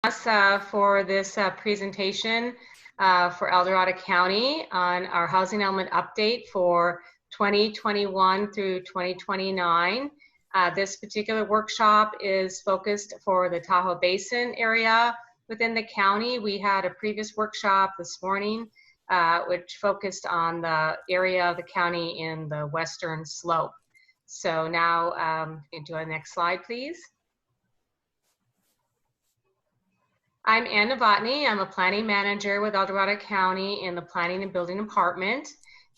Us for this presentation for El Dorado County on our housing element update for 2021 through 2029. This particular workshop is focused for the Tahoe Basin area within the county. We had a previous workshop this morning which focused on the area of the county in the western slope. So now, you can do our next slide, please. I'm Ann Novotny. I'm a planning manager with El Dorado County in the Planning and Building Department,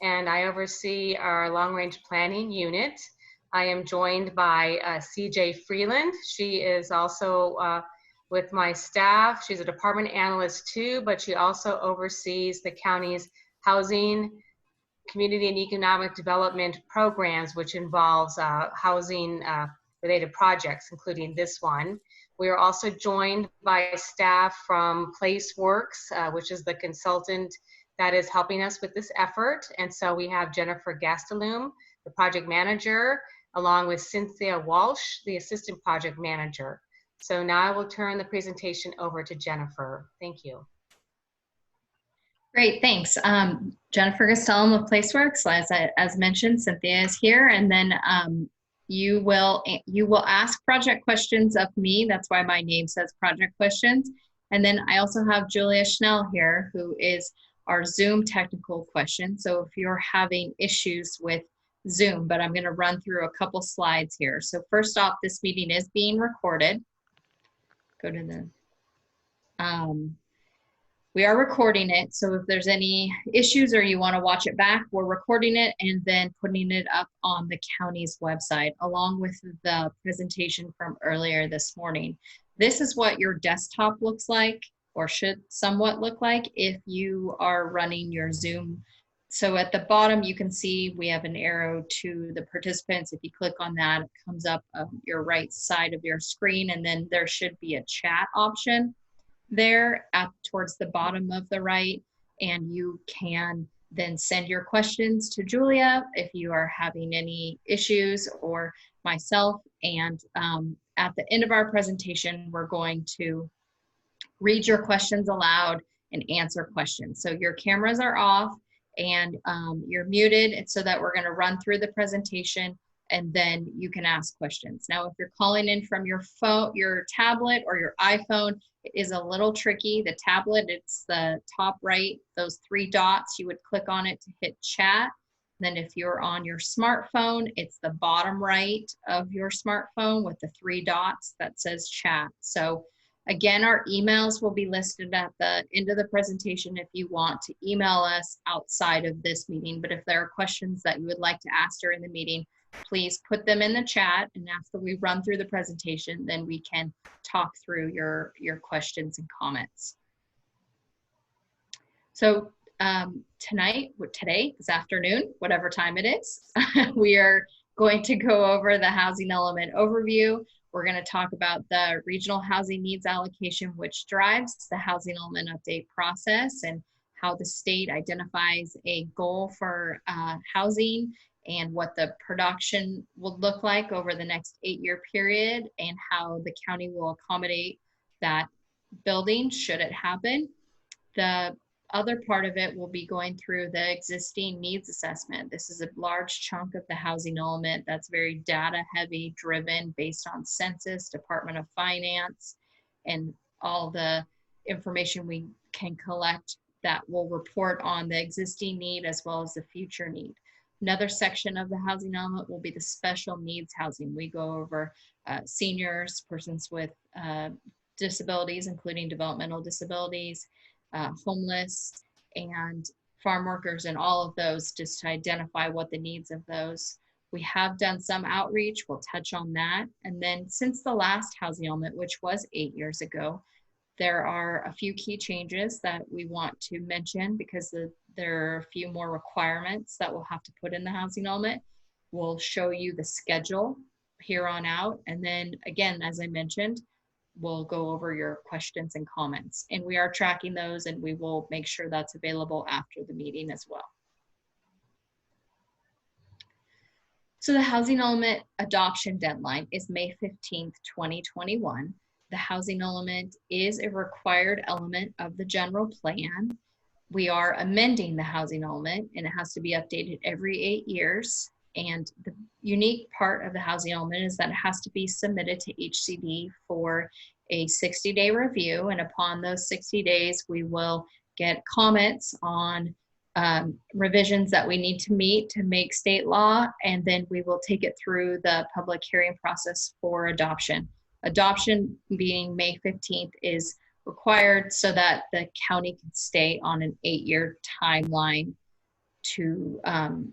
and I oversee our long-range planning unit. I am joined by CJ Freeland. She is also with my staff. She's a department analyst too, but she also oversees the county's housing, community and economic development programs, which involves housing related projects, including this one. We are also joined by staff from PlaceWorks, which is the consultant that is helping us with this effort. And so we have Jennifer Gastelum, the project manager, along with Cynthia Walsh, the assistant project manager. So now I will turn the presentation over to Jennifer. Thank you. Great, thanks. Jennifer Gastelum of PlaceWorks. As mentioned, Cynthia is here, and then you will ask project questions of me. That's why my name says project questions. And then I also have Julia Schnell here, who is our Zoom technical question. So if you're having issues with Zoom, but I'm going to run through a couple slides here. So first off, this meeting is being recorded. Go to the we are recording it, so if there's any issues or you want to watch it back, we're recording it and then putting it up on the county's website, along with the presentation from earlier this morning. This is what your desktop looks like, or should somewhat look like, if you are running your Zoom. So at the bottom, you can see we have an arrow to the participants. If you click on that, it comes up your right side of your screen, and then there should be a chat option there towards the bottom of the right, and you can then send your questions to Julia if you are having any issues, or myself. And at the end of our presentation, we're going to read your questions aloud and answer questions. So your cameras are off and you're muted, so that we're going to run through the presentation and then you can ask questions. Now, if you're calling in from your phone, your tablet, or your iPhone, it is a little tricky. The tablet, it's the top right, those three dots, you would click on it to hit chat. Then if you're on your smartphone, it's the bottom right of your smartphone with the three dots that says chat. So again, our emails will be listed at the end of the presentation if you want to email us outside of this meeting. But if there are questions that you would like to ask during the meeting, please put them in the chat, and after we run through the presentation, then we can talk through your questions and comments. So today, this afternoon, whatever time it is, we are going to go over the housing element overview. We're going to talk about the regional housing needs allocation, which drives the housing element update process, and how the state identifies a goal for housing, and what the production will look like over the next 8-year period, and how the county will accommodate that building should it happen. The other part of it will be going through the existing needs assessment. This is a large chunk of the housing element that's very data heavy, driven based on census, Department of Finance, and all the information we can collect that will report on the existing need as well as the future need. Another section of the housing element will be the special needs housing. We go over seniors, persons with disabilities, including developmental disabilities, homeless, and farm workers, and all of those, just to identify what the needs of those. We have done some outreach. We'll touch on that. And then since the last housing element, which was 8 years ago, there are a few key changes that we want to mention, because there are a few more requirements that we'll have to put in the housing element. We'll show you the schedule here on out. And then again, as I mentioned, we'll go over your questions and comments. And we are tracking those, and we will make sure that's available after the meeting as well. So the housing element adoption deadline is May 15th, 2021. the housing element is a required element of the general plan. We are amending the housing element, and it has to be updated every 8 years. And the unique part of the housing element is that it has to be submitted to HCD for a 60-day review. And upon those 60 days, we will get comments on revisions that we need to meet to make state law, and then we will take it through the public hearing process for adoption. Adoption being May 15th is required so that the county can stay on an 8-year timeline to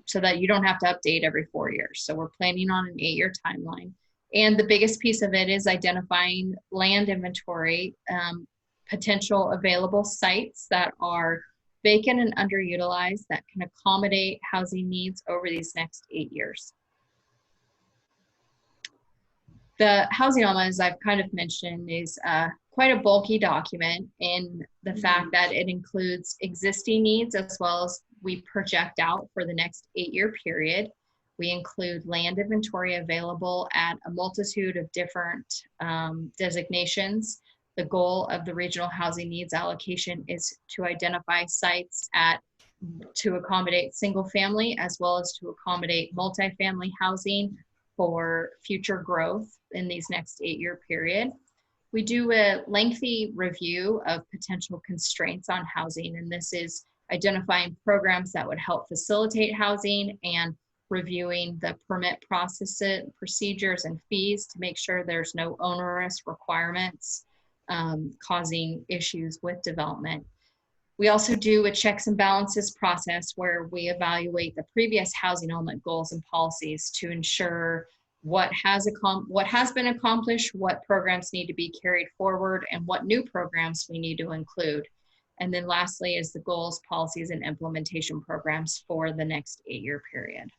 so that you don't have to update every 4 years. So we're planning on an 8-year timeline. And the biggest piece of it is identifying land inventory, potential available sites that are vacant and underutilized that can accommodate housing needs over these next 8 years. The housing element, as I've kind of mentioned, is quite a bulky document in the fact that it includes existing needs as well as we project out for the next 8-year period. We include land inventory available at a multitude of different designations. The goal of the regional housing needs allocation is to identify sites to accommodate single family as well as to accommodate multifamily housing for future growth in these next 8-year period. We do a lengthy review of potential constraints on housing, and this is identifying programs that would help facilitate housing and reviewing the permit procedures and fees to make sure there's no onerous requirements causing issues with development. We also do a checks and balances process where we evaluate the previous housing element goals and policies to ensure what has been accomplished, what programs need to be carried forward, and what new programs we need to include. And then lastly is the goals, policies, and implementation programs for the next 8-year period.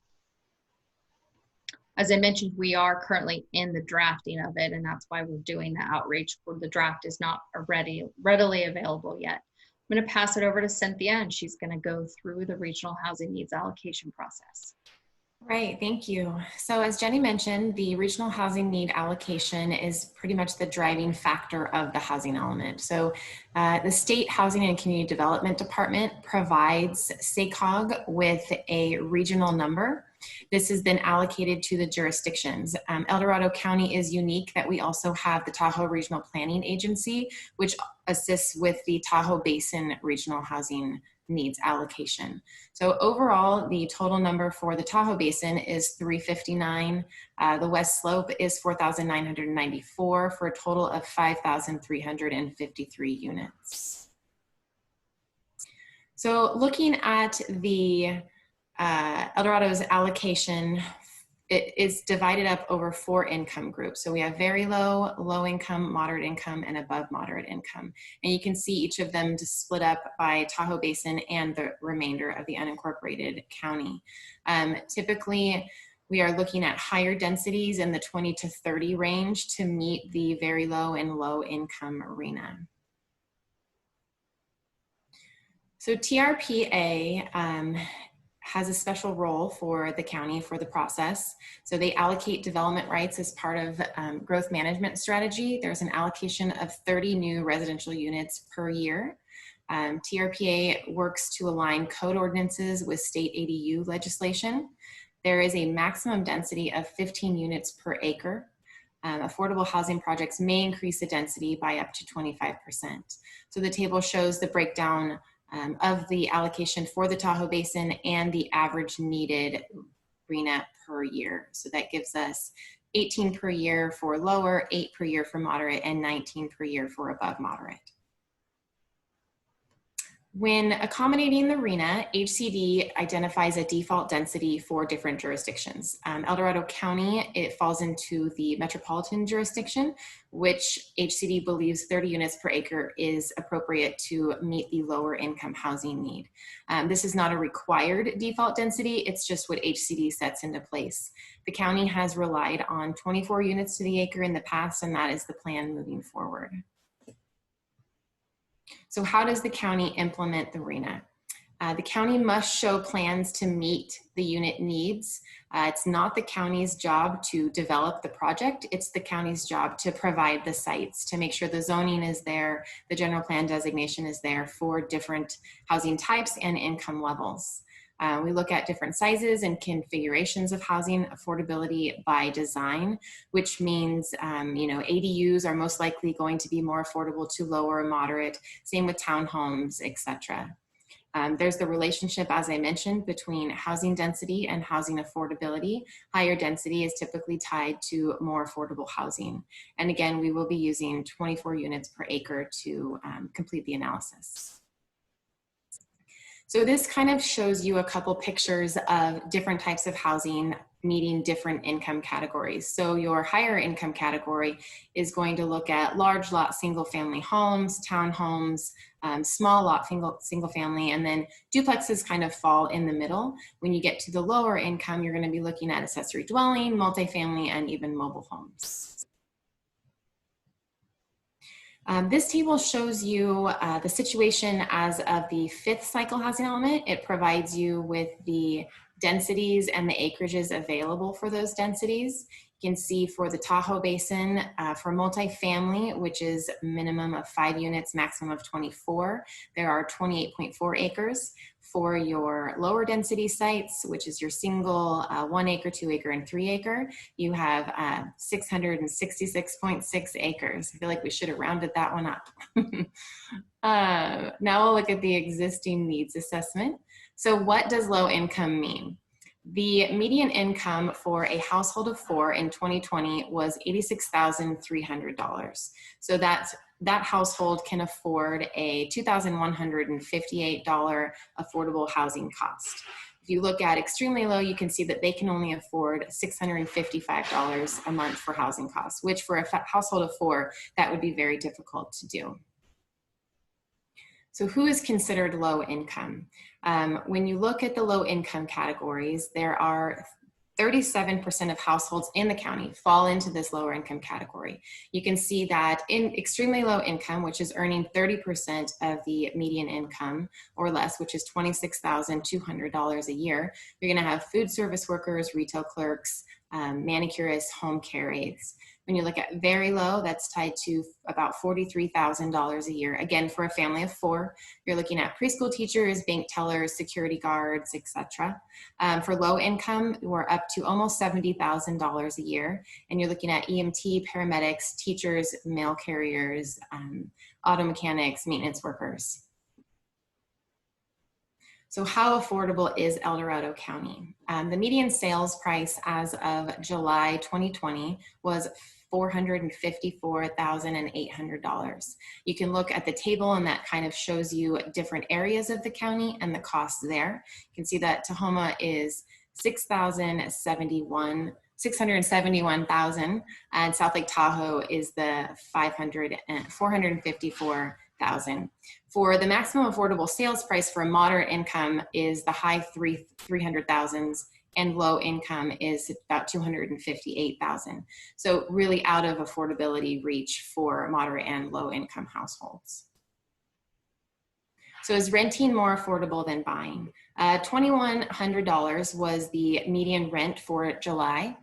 As I mentioned, we are currently in the drafting of it, and that's why we're doing the outreach. The draft is not readily available yet. I'm going to pass it over to Cynthia, and she's going to go through the regional housing needs allocation process. Right, thank you. So as Jenny mentioned, the regional housing need allocation is pretty much the driving factor of the housing element. So the State Housing and Community Development Department provides SACOG with a regional number. This has been allocated to the jurisdictions. El Dorado County is unique that we also have the Tahoe Regional Planning Agency, which assists with the Tahoe Basin Regional Housing Needs allocation. So overall, the total number for the Tahoe Basin is 359. The West Slope is 4,994 for a total of 5,353 units. So looking at the El Dorado's allocation, it is divided up over 4 income groups. So we have very low, low income, moderate income, and above moderate income. And you can see each of them just split up by Tahoe Basin and the remainder of the unincorporated county. Typically, we are looking at higher densities in the 20 to 30 range to meet the very low and low income arena. So TRPA has a special role for the county for the process. So they allocate development rights as part of growth management strategy. There's an allocation of 30 new residential units per year. TRPA works to align code ordinances with state ADU legislation. There is a maximum density of 15 units per acre. Affordable housing projects may increase the density by up to 25%. So the table shows the breakdown of the allocation for the Tahoe Basin and the average needed RHNA per year. So that gives us 18 per year for lower, 8 per year for moderate, and 19 per year for above moderate. When accommodating the RHNA, HCD identifies a default density for different jurisdictions. El Dorado County, it falls into the metropolitan jurisdiction, which HCD believes 30 units per acre is appropriate to meet the lower income housing need. This is not a required default density, it's just what HCD sets into place. The county has relied on 24 units to the acre in the past, and that is the plan moving forward. So how does the county implement the RHNA? The county must show plans to meet the unit needs. It's not the county's job to develop the project, it's the county's job to provide the sites, to make sure the zoning is there, the general plan designation is there for different housing types and income levels. We look at different sizes and configurations of housing affordability by design, which means, ADUs are most likely going to be more affordable to lower, moderate, same with townhomes, etc. There's the relationship, as I mentioned, between housing density and housing affordability. Higher density is typically tied to more affordable housing. And again, we will be using 24 units per acre to complete the analysis. So this kind of shows you a couple pictures of different types of housing meeting different income categories. So your higher income category is going to look at large lot single family homes, townhomes, small lot single family, and then duplexes kind of fall in the middle. When you get to the lower income, you're going to be looking at accessory dwelling, multifamily, and even mobile homes. This table shows you the situation as of the 5th cycle housing element. It provides you with the densities and the acreages available for those densities. You can see for the Tahoe Basin, for multifamily, which is minimum of 5 units, maximum of 24, there are 28.4 acres. For your lower density sites, which is your single 1 acre, 2 acre, and 3 acre, you have 666.6 acres. I feel like we should have rounded that one up. Now we'll look at the existing needs assessment. So what does low income mean? The median income for a household of 4 in 2020 was $86,300. So that household can afford a $2,158 affordable housing cost. If you look at extremely low, you can see that they can only afford $655 a month for housing costs, which for a household of 4, that would be very difficult to do. So who is considered low income? When you look at the low income categories, there are 37% of households in the county fall into this lower income category. You can see that in extremely low income, which is earning 30% of the median income or less, which is $26,200 a year, you're gonna have food service workers, retail clerks, manicurists, home care aides. When you look at very low, that's tied to about $43,000 a year. Again, for a family of 4, you're looking at preschool teachers, bank tellers, security guards, etc. For low income, we're up to almost $70,000 a year. And you're looking at EMT, paramedics, teachers, mail carriers, auto mechanics, maintenance workers. So how affordable is El Dorado County? The median sales price as of July 2020 was $454,800. You can look at the table and that kind of shows you different areas of the county and the costs there. You can see that Tahoma is $671,000 and South Lake Tahoe is the $454,000. For the maximum affordable sales price for a moderate income is the high 300,000s and low income is about 258,000. So really out of affordability reach for moderate and low income households. So is renting more affordable than buying? $2,100 was the median rent for July,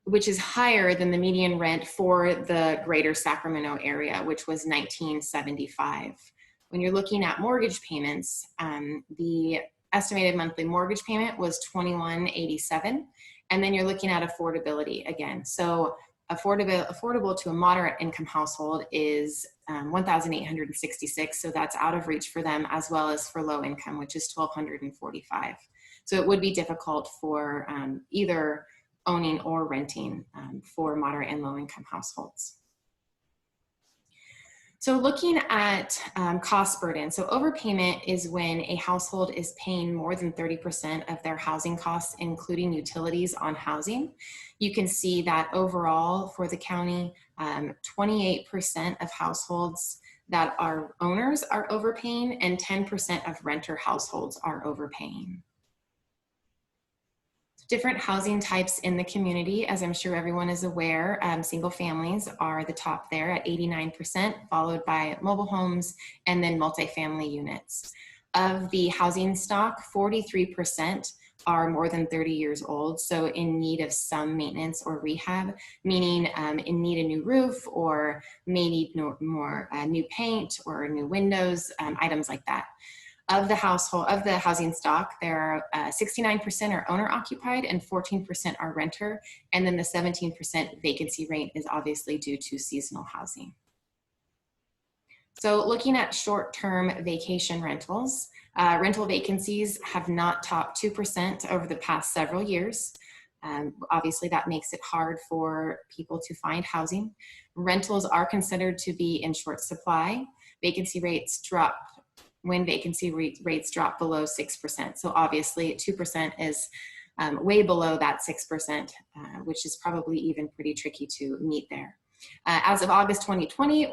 which is higher than the median rent for the greater Sacramento area, which was $1,975. When you're looking at mortgage payments, the estimated monthly mortgage payment was $2,187, and then you're looking at affordability again. So affordable to a moderate income household is $1,866, so that's out of reach for them, as well as for low income, which is $1,245. So it would be difficult for either owning or renting for moderate and low income households. So looking at cost burden, so overpayment is when a household is paying more than 30% of their housing costs, including utilities on housing. You can see that overall for the county, 28% of households that are owners are overpaying and 10% of renter households are overpaying. Different housing types in the community, as I'm sure everyone is aware, single families are the top there at 89%, followed by mobile homes and then multifamily units. Of the housing stock, 43% are more than 30 years old, so in need of some maintenance or rehab, meaning in need a new roof or may need more new paint or new windows, items like that. Of the housing stock, there are 69% are owner occupied and 14% are renter, and then the 17% vacancy rate is obviously due to seasonal housing. So looking at short-term vacation rentals, rental vacancies have not topped 2% over the past several years. Obviously, that makes it hard for people to find housing. Rentals are considered to be in short supply. Vacancy rates drop when vacancy rates drop below 6%. So obviously, 2% is way below that 6%, which is probably even pretty tricky to meet there. As of August 2020,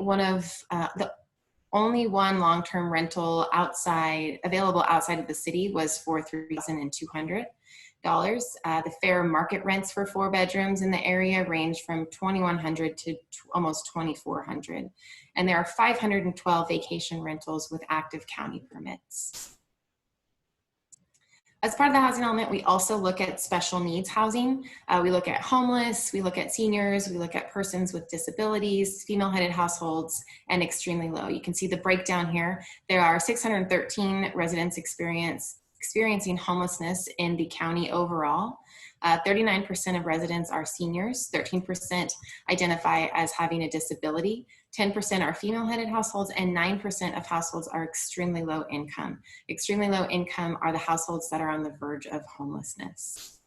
only one long-term rental available outside of the city was for $3,200. The fair market rents for 4 bedrooms in the area range from $2,100 to almost $2,400. And there are 512 vacation rentals with active county permits. As part of the housing element, we also look at special needs housing. We look at homeless, we look at seniors, we look at persons with disabilities, female-headed households, and extremely low. You can see the breakdown here. There are 613 residents experiencing homelessness in the county overall. 39% of residents are seniors, 13% identify as having a disability, 10% are female-headed households, and 9% of households are extremely low income. Extremely low income are the households that are on the verge of homelessness.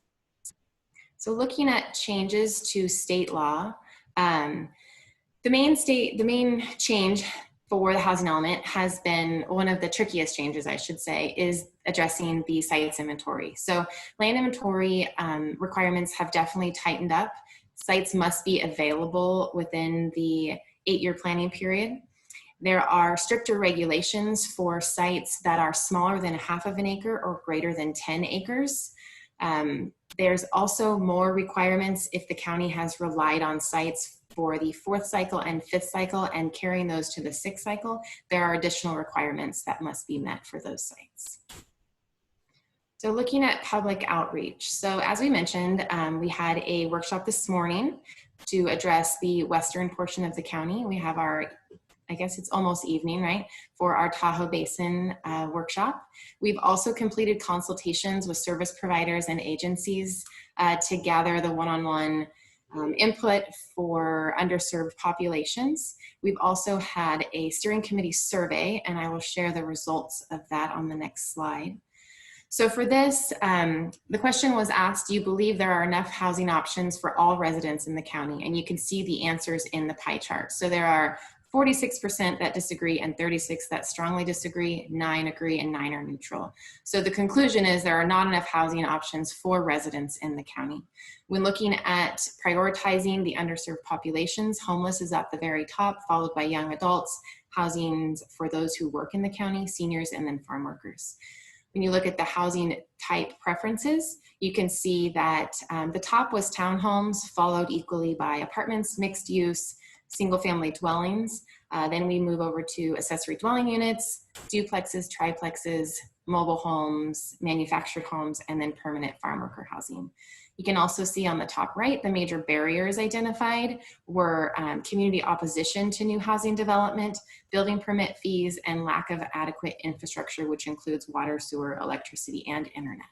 So looking at changes to state law, the main change for the housing element has been one of the trickiest changes, I should say, is addressing the sites inventory. So land inventory requirements have definitely tightened up. Sites must be available within the 8-year planning period. There are stricter regulations for sites that are smaller than 1/2 of an acre or greater than 10 acres. There's also more requirements if the county has relied on sites for the 4th cycle and 5th cycle and carrying those to the 6th cycle. There are additional requirements that must be met for those sites. So looking at public outreach. So as we mentioned, we had a workshop this morning to address the western portion of the county. We have our, I guess it's almost evening, right, for our Tahoe Basin workshop. We've also completed consultations with service providers and agencies to gather the one-on-one input for underserved populations. We've also had a steering committee survey, and I will share the results of that on the next slide. So for this, the question was asked, do you believe there are enough housing options for all residents in the county? And you can see the answers in the pie chart. So there are 46% that disagree and 36 that strongly disagree, 9 agree, and 9 are neutral. So the conclusion is there are not enough housing options for residents in the county. When looking at prioritizing the underserved populations, homeless is at the very top, followed by young adults, housing for those who work in the county, seniors, and then farm workers. When you look at the housing type preferences, you can see that the top was townhomes, followed equally by apartments, mixed use, single family dwellings. Then we move over to accessory dwelling units, duplexes, triplexes, mobile homes, manufactured homes, and then permanent farm worker housing. You can also see on the top right, the major barriers identified were community opposition to new housing development, building permit fees, and lack of adequate infrastructure, which includes water, sewer, electricity, and internet.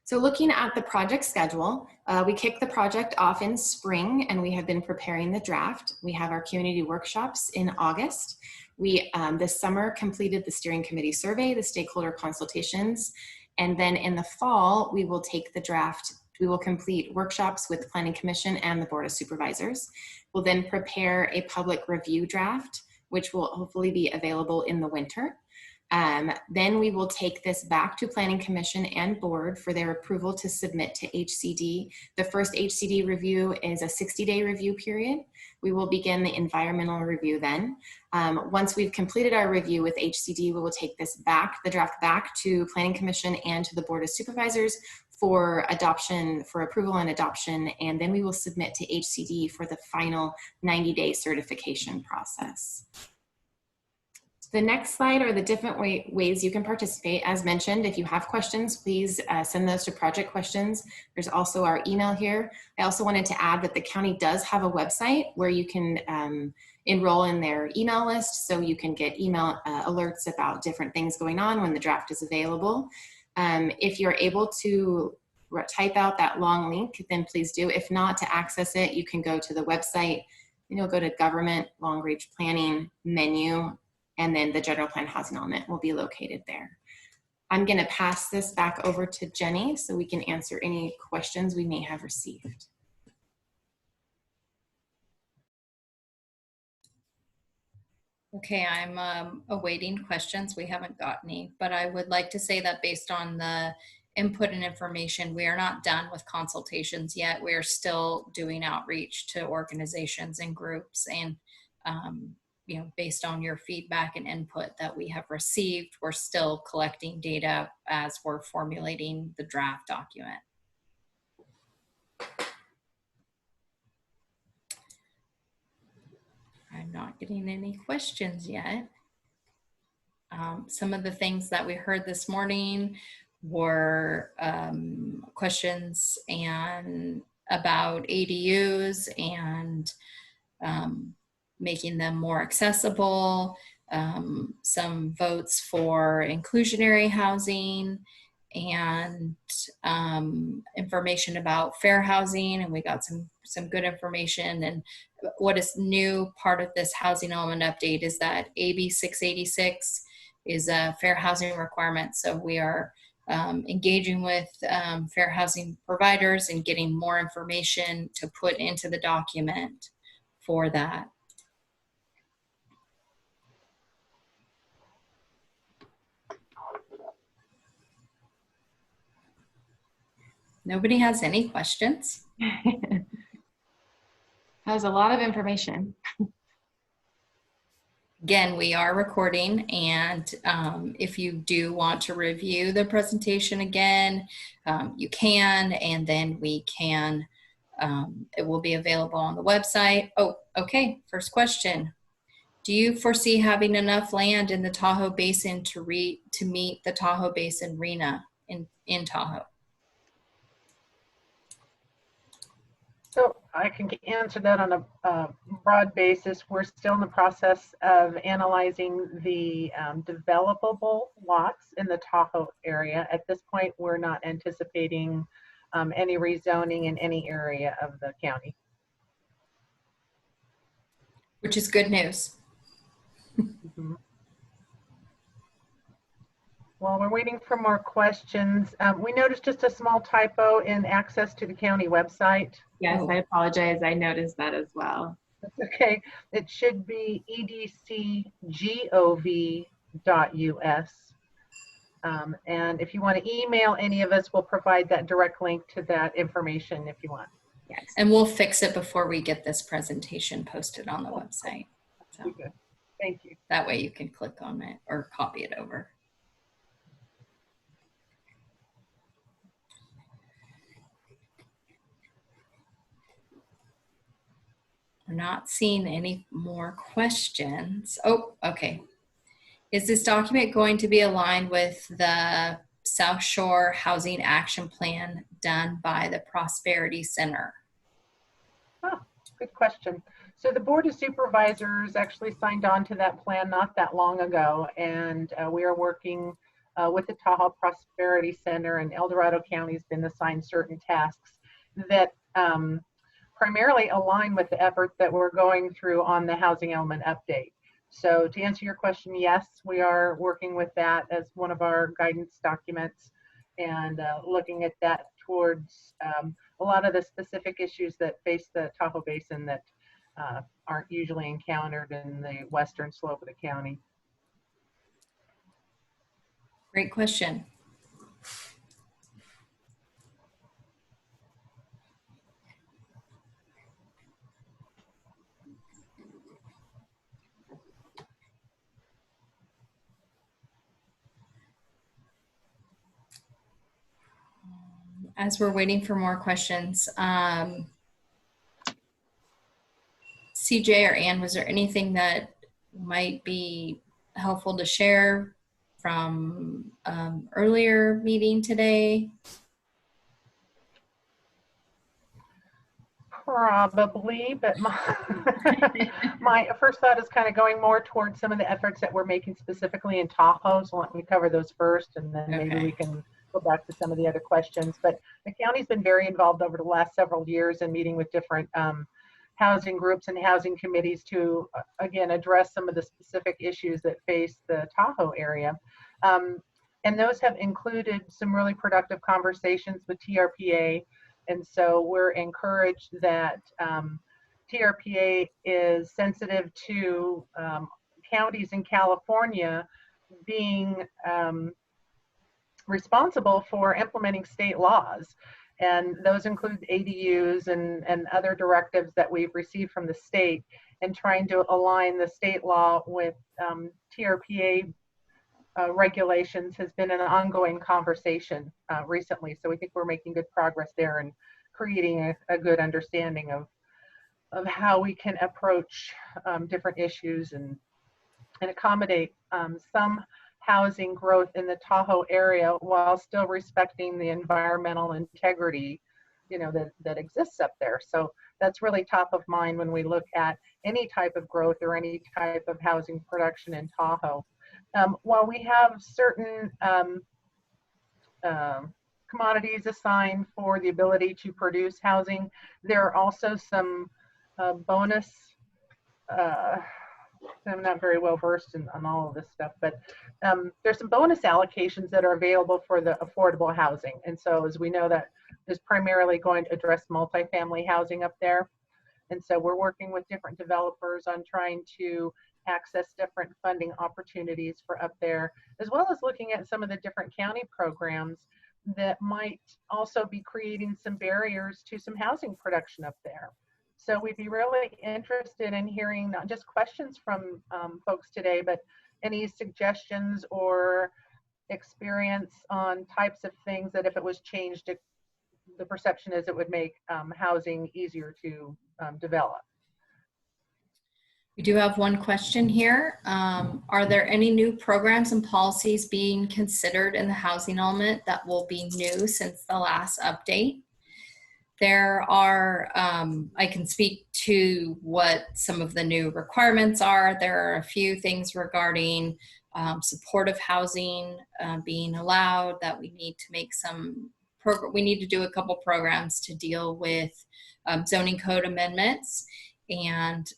So looking at the project schedule, we kicked the project off in spring and we have been preparing the draft. We have our community workshops in August. We this summer completed the steering committee survey, the stakeholder consultations, and then in the fall, we will take the draft. We will complete workshops with the Planning Commission and the Board of Supervisors. We'll then prepare a public review draft, which will hopefully be available in the winter. Then we will take this back to Planning Commission and Board for their approval to submit to HCD. The first HCD review is a 60-day review period. We will begin the environmental review then. Once we've completed our review with HCD, we will take this back, the draft back to Planning Commission and to the Board of Supervisors for adoption, for approval and adoption, and then we will submit to HCD for the final 90-day certification process. The next slide are the different ways you can participate. As mentioned, if you have questions, please send those to project questions. There's also our email here. I also wanted to add that the county does have a website where you can enroll in their email list, so you can get email alerts about different things going on when the draft is available. If you're able to type out that long link, then please do. If not, to access it, you can go to the website and you'll go to Government Long Range Planning menu, and then the general plan housing element will be located there. I'm going to pass this back over to Jenny so we can answer any questions we may have received. Okay, I'm awaiting questions. We haven't got any, but I would like to say that based on the input and information, we are not done with consultations yet. We are still doing outreach to organizations and groups, and you know, based on your feedback and input that we have received, we're still collecting data as we're formulating the draft document. I'm not getting any questions yet. Some of the things that we heard this morning were questions and about ADUs and making them more accessible, some votes for inclusionary housing, and information about fair housing, and we got some good information. And what is new part of this housing element update is that AB 686 is a fair housing requirement. So we are engaging with fair housing providers and getting more information to put into the document for that. Nobody has any questions? That was a lot of information. Again, we are recording, and if you do want to review the presentation again, you can, and then we can, it will be available on the website. Oh, okay, first question. Do you foresee having enough land in the Tahoe Basin to meet the Tahoe Basin RENA in Tahoe? So I can answer that on a broad basis. We're still in the process of analyzing the developable lots in the Tahoe area. At this point, we're not anticipating any rezoning in any area of the county. Which is good news. Mm-hmm. While we're waiting for more questions, we noticed just a small typo in access to the county website. Yes, I apologize. I noticed that as well. That's okay. It should be edcgov.us. And if you want to email any of us, we'll provide that direct link to that information if you want. Yes. And we'll fix it before we get this presentation posted on the website. So good. Thank you. That way you can click on it or copy it over. We're not seeing any more questions. Oh, okay. Is this document going to be aligned with the South Shore Housing Action Plan done by the Prosperity Center? Oh, good question. So the Board of Supervisors actually signed on to that plan not that long ago, and we are working with the Tahoe Prosperity Center, and El Dorado County has been assigned certain tasks that primarily align with the effort that we're going through on the housing element update. So to answer your question, yes, we are working with that as one of our guidance documents, and looking at that towards a lot of the specific issues that face the Tahoe Basin that aren't usually encountered in the western slope of the county. Great question. As we're waiting for more questions, CJ or Ann, was there anything that might be helpful to share from earlier meeting today? Probably, but my first thought is kind of going more towards some of the efforts that we're making specifically in Tahoe. So let me cover those first, and then maybe we can go back to some of the other questions. But the county's been very involved over the last several years in meeting with different housing groups and housing committees to, again, address some of the specific issues that face the Tahoe area. And those have included some really productive conversations with TRPA. And so we're encouraged that TRPA is sensitive to counties in California being responsible for implementing state laws. And those include ADUs and other directives that we've received from the state, and trying to align the state law with TRPA regulations has been an ongoing conversation recently. So we think we're making good progress there and creating a good understanding of how we can approach different issues and accommodate some housing growth in the Tahoe area while still respecting the environmental integrity, you know, that exists up there. So that's really top of mind when we look at any type of growth or any type of housing production in Tahoe. While we have certain commodities assigned for the ability to produce housing, there are also some bonus, I'm not very well versed on all of this stuff, but there's some bonus allocations that are available for the affordable housing. And so as we know, that is primarily going to address multifamily housing up there. And so we're working with different developers on trying to access different funding opportunities for up there, as well as looking at some of the different county programs that might also be creating some barriers to some housing production up there. So we'd be really interested in hearing not just questions from folks today, but any suggestions or experience on types of things that if it was changed, the perception is it would make housing easier to develop. We do have one question here. Are there any new programs and policies being considered in the housing element that will be new since the last update? There are, I can speak to what some of the new requirements are. There are a few things regarding supportive housing being allowed, that we need to make some we need to do a couple programs to deal with zoning code amendments, and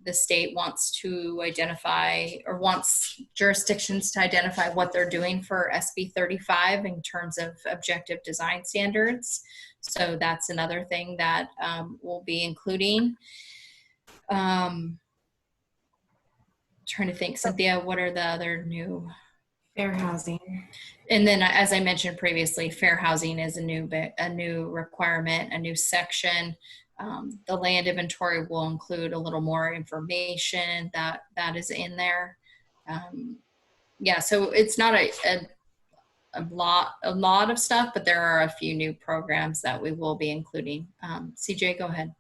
the state wants to identify, or wants jurisdictions to identify what they're doing for SB 35 in terms of objective design standards. So that's another thing that we'll be including. Trying to think, Cynthia, what are the other new? Fair housing. And then, as I mentioned previously, fair housing is a new requirement, a new section. The land inventory will include a little more information that is in there. Yeah, so it's not a lot of stuff, but there are a few new programs that we will be including. CJ, go ahead.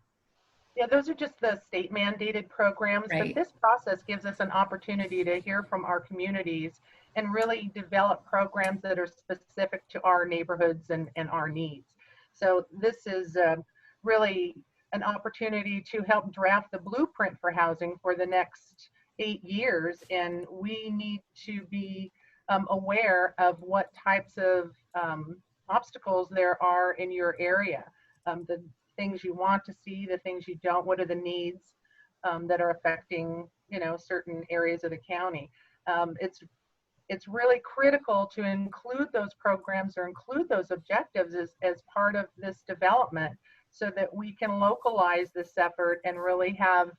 Yeah, those are just the state mandated programs, right. But this process gives us an opportunity to hear from our communities and really develop programs that are specific to our neighborhoods and our needs. So this is really an opportunity to help draft the blueprint for housing for the next 8 years. And we need to be aware of what types of obstacles there are in your area, the things you want to see, the things you don't, what are the needs that are affecting, you know, certain areas of the county. It's really critical to include those programs or include those objectives as part of this development, so that we can localize this effort and really have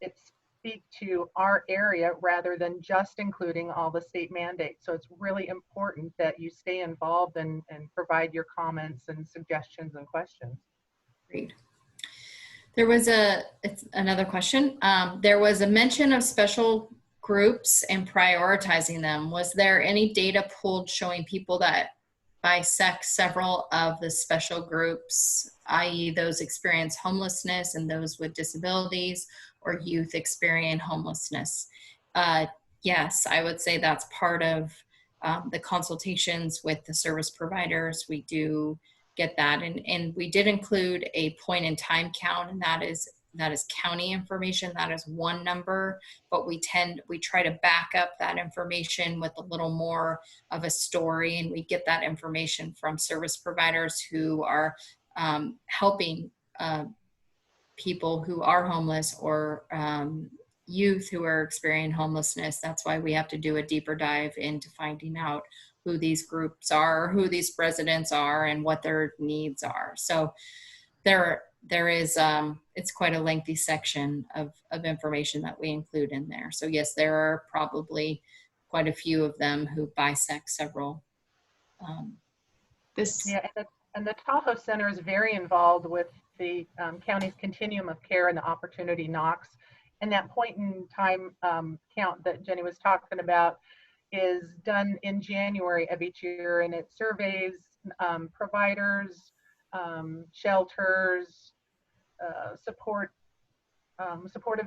it speak to our area rather than just including all the state mandates. So it's really important that you stay involved and provide your comments and suggestions and questions. Great. There was another question. There was a mention of special groups and prioritizing them. Was there any data pulled showing people that bisect several of the special groups, i.e. those experience homelessness and those with disabilities, or youth experience homelessness? yes, I would say that's part of the consultations with the service providers. We do get that, and we did include a point in time count, and that is county information. That is one number, but we try to back up that information with a little more of a story, and we get that information from service providers who are helping people who are homeless or youth who are experiencing homelessness. That's why we have to do a deeper dive into finding out who these groups are, who these residents are, and what their needs are. So there is, it's quite a lengthy section of information that we include in there. So yes, there are probably quite a few of them who bisect several. Yeah, and the Tahoe Center is very involved with the county's continuum of care and the opportunity knocks. And that point in time count that Jenny was talking about is done in January of each year, and it surveys providers, shelters, supportive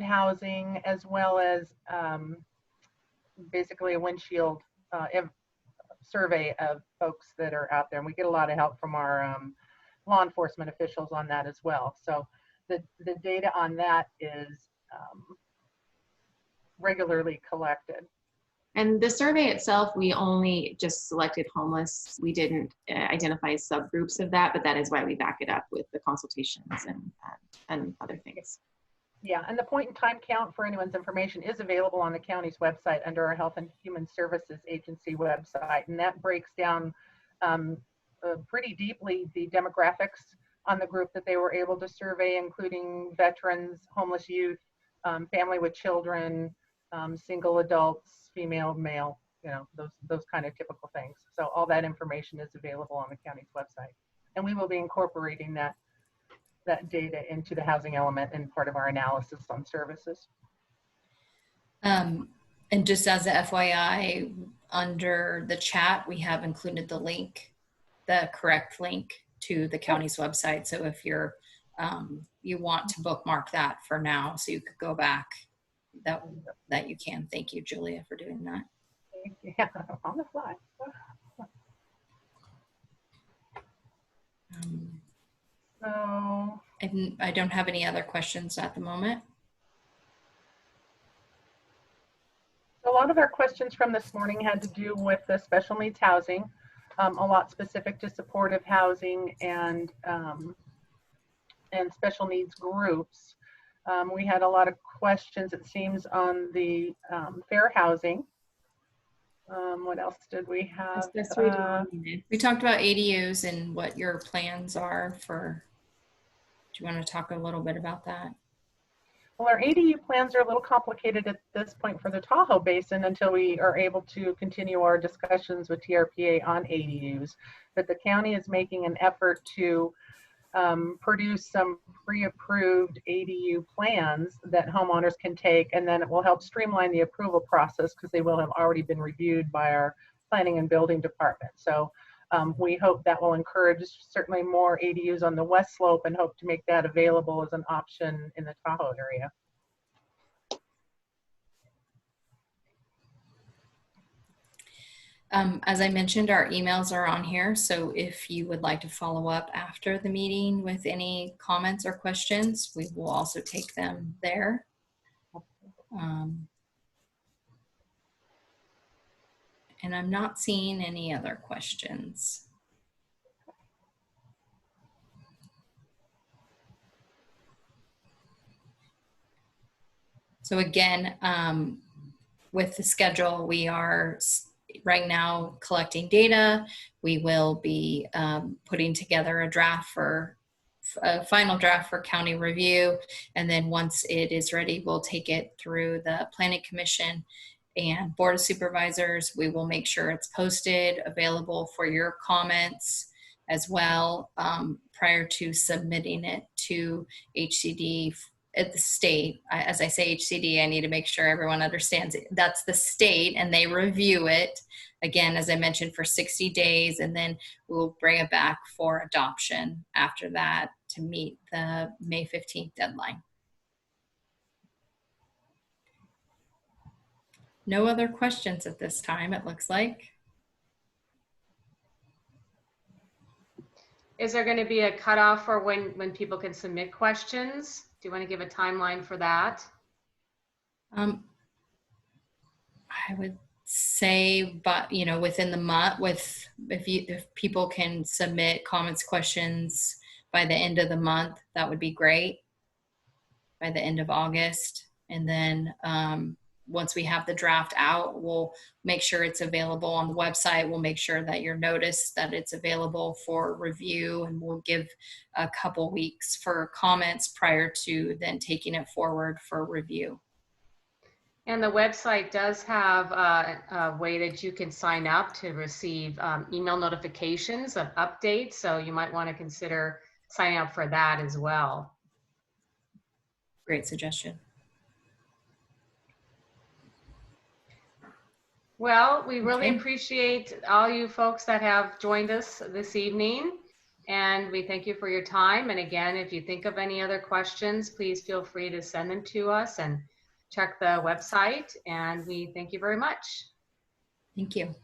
housing, as well as basically a windshield survey of folks that are out there. And we get a lot of help from our law enforcement officials on that as well. So the data on that is regularly collected. And the survey itself, we only just selected homeless. We didn't identify subgroups of that, but that is why we back it up with the consultations and other things. Yeah, and the point in time count for anyone's information is available on the county's website under our Health and Human Services Agency website. And that breaks down pretty deeply the demographics on the group that they were able to survey, including veterans, homeless youth, family with children, single adults, female, male, you know, those kind of typical things. So all that information is available on the county's website. And we will be incorporating that data into the housing element and part of our analysis on services. And just as a FYI, under the chat, we have included the link, the correct link to the county's website. So if you're, you want to bookmark that for now, so you could go back, that you can. Thank you, Julia, for doing that. Yeah, on the fly. So I don't have any other questions at the moment. a lot of our questions from this morning had to do with the special needs housing, a lot specific to supportive housing and special needs groups. We had a lot of questions, it seems, on the fair housing. What else did we have? We talked about ADUs and what your plans are for. Do you want to talk a little bit about that? Well, our ADU plans are a little complicated at this point for the Tahoe Basin until we are able to continue our discussions with TRPA on ADUs. But the county is making an effort to produce some pre-approved ADU plans that homeowners can take, and then it will help streamline the approval process because they will have already been reviewed by our planning and building department. So we hope that will encourage certainly more ADUs on the west slope and hope to make that available as an option in the Tahoe area. As I mentioned, our emails are on here. So if you would like to follow up after the meeting with any comments or questions, we will also take them there. And I'm not seeing any other questions. So again, with the schedule, we are right now collecting data. We will be putting together a draft for a final draft for county review. And then once it is ready, we'll take it through the Planning Commission and Board of Supervisors. We will make sure it's posted, available for your comments as well, prior to submitting it to HCD at the state. As I say HCD, I need to make sure everyone understands it. That's the state, and they review it, again, as I mentioned, for 60 days, and then we'll bring it back for adoption after that to meet the May 15th deadline. No other questions at this time, it looks like. Is there going to be a cutoff for when people can submit questions? Do you want to give a timeline for that? I would say, but within the month, if people can submit comments, questions by the end of the month, that would be great. By the end of August, and then once we have the draft out, we'll make sure it's available on the website. We'll make sure that you're noticed that it's available for review, and we'll give a couple weeks for comments prior to then taking it forward for review. And the website does have a way that you can sign up to receive email notifications of updates. So you might want to consider signing up for that as well. Great suggestion. Well, we really Okay. appreciate all you folks that have joined us this evening, and we thank you for your time. And again, if you think of any other questions, please feel free to send them to us and check the website. And we thank you very much. Thank you.